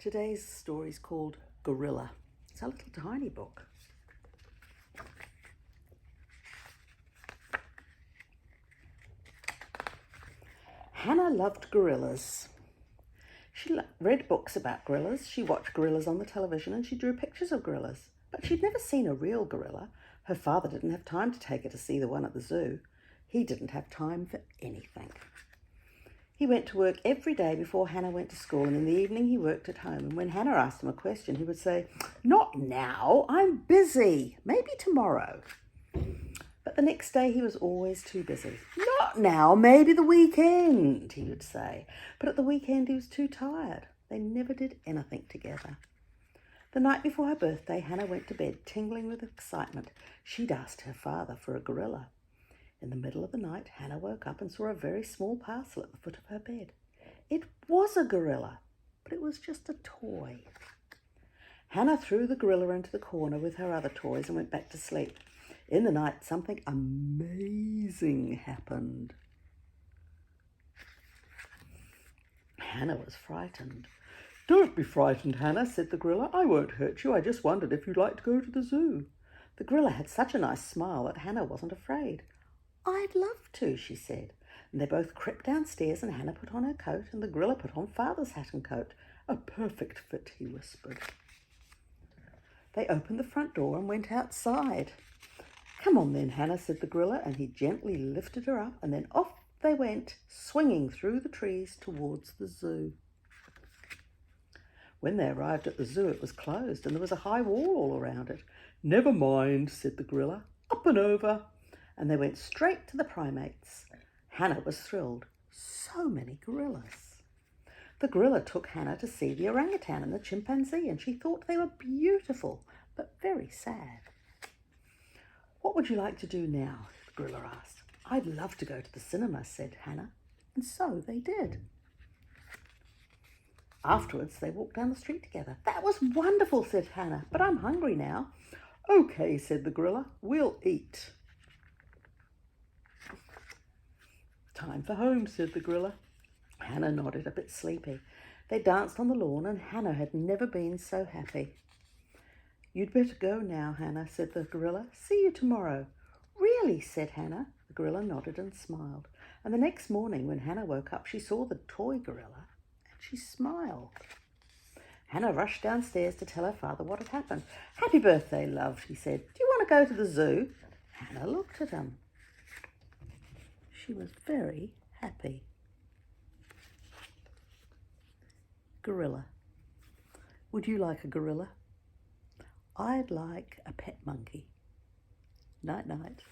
Today's story is called Gorilla. It's a little tiny book. Hannah loved gorillas. She read books about gorillas, she watched gorillas on the television, and she drew pictures of gorillas. But she'd never seen a real gorilla. Her father didn't have time to take her to see the one at the zoo. He didn't have time for anything. He went to work every day before Hannah went to school, and in the evening he worked at home. And when Hannah asked him a question, he would say, "Not now, I'm busy, maybe tomorrow." But the next day he was always too busy. "Not now, maybe the weekend," he would say. But at the weekend he was too tired. They never did anything together. The night before her birthday, Hannah went to bed tingling with excitement. She'd asked her father for a gorilla. In the middle of the night, Hannah woke up and saw a very small parcel at the foot of her bed. It was a gorilla, but it was just a toy. Hannah threw the gorilla into the corner with her other toys and went back to sleep. In the night, something amazing happened. Hannah was frightened. "Don't be frightened, Hannah," said the gorilla. "I won't hurt you. I just wondered if you'd like to go to the zoo." The gorilla had such a nice smile that Hannah wasn't afraid. "I'd love to," she said. And they both crept downstairs, and Hannah put on her coat and the gorilla put on Father's hat and coat. "A perfect fit," he whispered. They opened the front door and went outside. "Come on then, Hannah," said the gorilla, and he gently lifted her up, and then off they went, swinging through the trees towards the zoo. When they arrived at the zoo, it was closed, and there was a high wall all around it. "Never mind," said the gorilla. "Up and over." And they went straight to the primates. Hannah was thrilled. So many gorillas. The gorilla took Hannah to see the orangutan and the chimpanzee, and she thought they were beautiful, but very sad. "What would you like to do now?" the gorilla asked. "I'd love to go to the cinema," said Hannah. And so they did. Afterwards, they walked down the street together. "That was wonderful," said Hannah, "but I'm hungry now." "Okay," said the gorilla, "we'll eat." "Time for home," said the gorilla. Hannah nodded, a bit sleepy. They danced on the lawn, and Hannah had never been so happy. "You'd better go now, Hannah," said the gorilla. "See you tomorrow." "Really?" said Hannah. The gorilla nodded and smiled. And the next morning, when Hannah woke up, she saw the toy gorilla, and she smiled. Hannah rushed downstairs to tell her father what had happened. "Happy birthday, love," he said. "Do you want to go to the zoo?" Hannah looked at him. She was very happy. Gorilla. Would you like a gorilla? I'd like a pet monkey. Night, night.